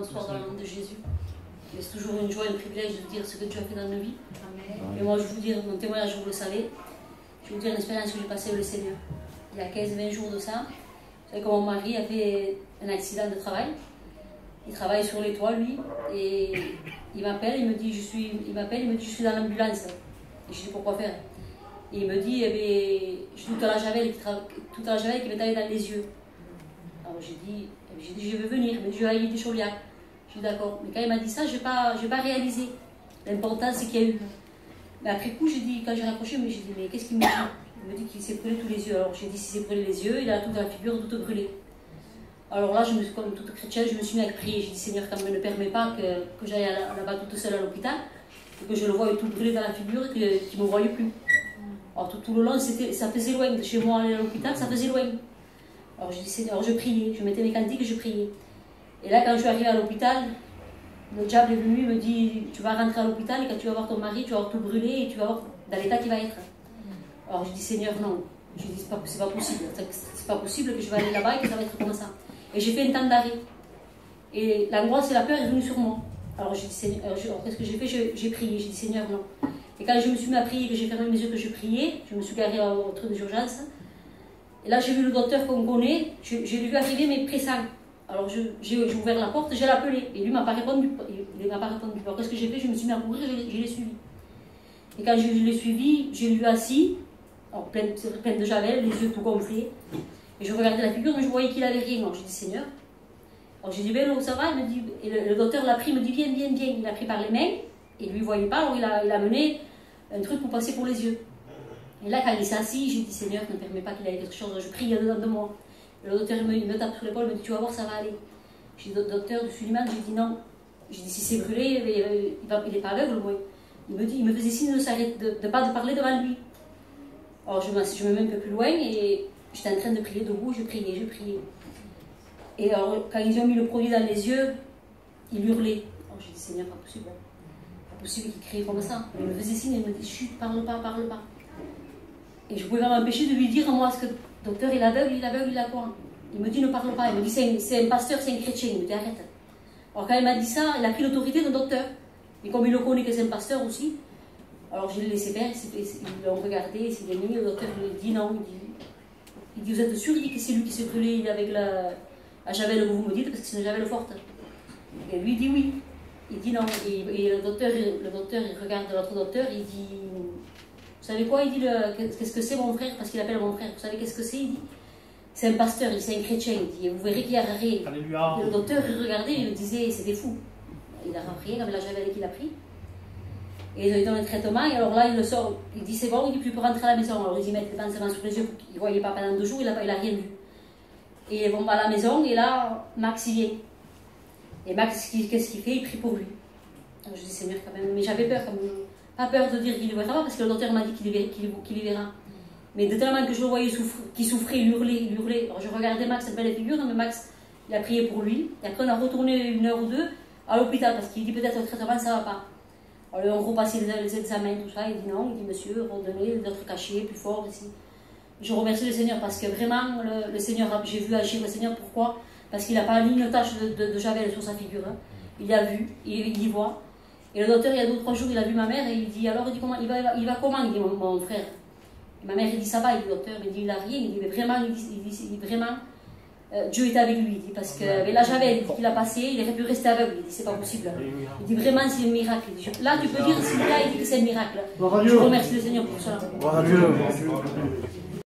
Soir dans la main de Jésus. Et c'est toujours une joie et un privilège de dire ce que Dieu a fait dans nos vies. Amen. Et moi, je vais vous dire mon témoignage, vous le savez. Je vais vous dire une expérience que j'ai passée avec le Seigneur. Il y a 15-20 jours de ça. Vous savez que mon mari a fait un accident de travail. Il travaille sur les toits, lui. Et il m'appelle, il me dit, je suis dans l'ambulance. Et je dis, pourquoi faire? Et il me dit, eh bien, tout à la javel qui m'est allé dans les yeux. Alors j'ai dit, je veux venir, mais Dieu a eu des Chauliac. Je suis d'accord. Mais quand il m'a dit ça, je n'ai pas réalisé l'importance qu'il y a eu. Mais après coup, quand j'ai raccroché, j'ai dit, mais qu'est-ce qu'il me dit? Il me dit qu'il s'est brûlé tous les yeux. Alors j'ai dit, s'il s'est brûlé les yeux, il a toute la figure toute brûlée. Alors là, comme toute chrétienne, je me suis mis à prier. J'ai dit, Seigneur, quand même, ne permets pas que j'aille là-bas toute seule à l'hôpital, et que je le voie tout brûlé dans la figure, et qu'il ne me voyait plus. Alors tout le long, ça faisait loin. De chez moi aller à l'hôpital, ça faisait loin. Alors je dis, Seigneur, je priais, je mettais mes cantiques et je priais. Et là, quand je suis arrivée à l'hôpital, le diable est venu, il me dit, tu vas rentrer à l'hôpital et quand tu vas voir ton mari, tu vas voir tout brûlé et tu vas voir dans l'état qu'il va être. Alors je dis, Seigneur, non. Je dis, c'est pas possible. C'est pas possible que je vais aller là-bas et que ça va être comme ça. Et j'ai fait un temps d'arrêt. Et l'angoisse et la peur est venue sur moi. Alors j'ai dit, Seigneur, qu'est-ce que j'ai fait? J'ai prié. J'ai dit, Seigneur, non. Et quand je me suis mis à prier, que j'ai fermé mes yeux, que je priais, je me suis garée au truc d'urgence. Et là, j'ai vu le docteur qu'on connaît, je l'ai vu arriver, mais pressant. Alors, j'ai ouvert la porte, j'ai appelé. Et lui, il m'a pas répondu. Alors, qu'est-ce que j'ai fait? Je me suis mis à courir, je l'ai suivi. Et quand je l'ai suivi, j'ai lu assis, plein de javel, les yeux tout gonflés. Et je regardais la figure, mais je voyais qu'il avait rien. Alors, j'ai dit, Seigneur. Alors, j'ai dit, ben, ça va? Il me dit, et le docteur l'a pris, il me dit, viens. Il l'a pris par les mains, et lui, il ne voyait pas, alors il a mené un truc pour passer pour les yeux. Et là, quand il s'est assis, j'ai dit, Seigneur, ne permets pas qu'il ait quelque chose. Je prie dedans de moi. Et le docteur, il me tape sur l'épaule, il me dit, tu vas voir, ça va aller. J'ai dit, docteur de Suliman, j'ai dit non. J'ai dit, si c'est brûlé, il n'est pas aveugle, moi. Il me faisait signe de ne pas parler devant lui. Alors, je me mets un peu plus loin et j'étais en train de prier debout, je priais. Et alors, quand ils ont mis le produit dans les yeux, il hurlait. Alors, j'ai dit, Seigneur, pas possible. Pas possible qu'il crie comme ça. Il me faisait signe, il me dit, chut, parle pas. Et je ne pouvais pas m'empêcher de lui dire, moi, ce que le docteur, il aveugle, il a quoi? Il me dit, ne parle pas. Il me dit, c'est un pasteur, c'est un chrétien. Il me dit, arrête. Alors, quand il m'a dit ça, il a pris l'autorité d'un docteur. Et comme il le connaît que c'est un pasteur aussi, alors je l'ai laissé faire. Ils l'ont regardé, il s'est mis. Le docteur lui dit non. Il dit, vous êtes sûr? Il dit que c'est lui qui s'est brûlé avec la javel que vous me dites, parce que c'est une javel forte. Et lui, il dit oui. Il dit non. Et le docteur, il regarde l'autre docteur, il dit, vous savez quoi? Il dit, qu'est-ce que c'est mon frère? Parce qu'il appelle mon frère. Vous savez qu'est-ce que c'est? Il dit, c'est un pasteur, c'est un chrétien. Il dit, vous verrez qu'il y a rien. Alléluia. Et le docteur, il regardait, il me disait, c'était fou. Il a rien avec la javel qu'il a pris. Et ils ont un traitement, et alors là, il le sort. Il dit, c'est bon, il dit, tu peux rentrer à la maison. Alors ils y mettent les pansements sur les yeux, il ne voyait pas pendant 2 jours, il n'a rien vu. Et ils vont à la maison, et là, Max y vient. Et Max, qu'est-ce qu'il fait? Il prie pour lui. Alors je dis, Seigneur, quand même, mais j'avais peur quand même. Pas peur de dire qu'il ne verra pas, parce que le docteur m'a dit qu'il y verra. Mais de tellement que je le voyais qu'il souffrait, il hurlait. Alors je regardais Max, cette belle figure, mais Max, il a prié pour lui. Et après, on a retourné 1 heure ou 2 à l'hôpital, parce qu'il dit peut-être au traitement, ça ne va pas. Alors on repassait les examens, tout ça. Il dit non, il dit, monsieur, redonnez d'autres cachets, plus fort ici. Je remercie le Seigneur, parce que vraiment, le Seigneur, j'ai vu agir le Seigneur. Pourquoi? Parce qu'il n'a pas mis une tache de javel sur sa figure. Hein. Il a vu, il y voit. Et le docteur, il y a 2 ou 3 jours, il a vu ma mère et il dit, alors, il dit, comment, il va comment? Il dit, mon frère. Et ma mère, il dit, ça va, il dit, docteur, il dit, il n'a rien. Il dit, mais vraiment, vraiment, Dieu est avec lui. Il dit, parce qu'avec la javel qu'il a passé, il aurait pu rester aveugle. Il dit, c'est pas possible. Il dit, vraiment, c'est un miracle. Il dit, là, tu peux dire, celui-là, il dit que c'est un miracle. Je remercie le Seigneur pour cela.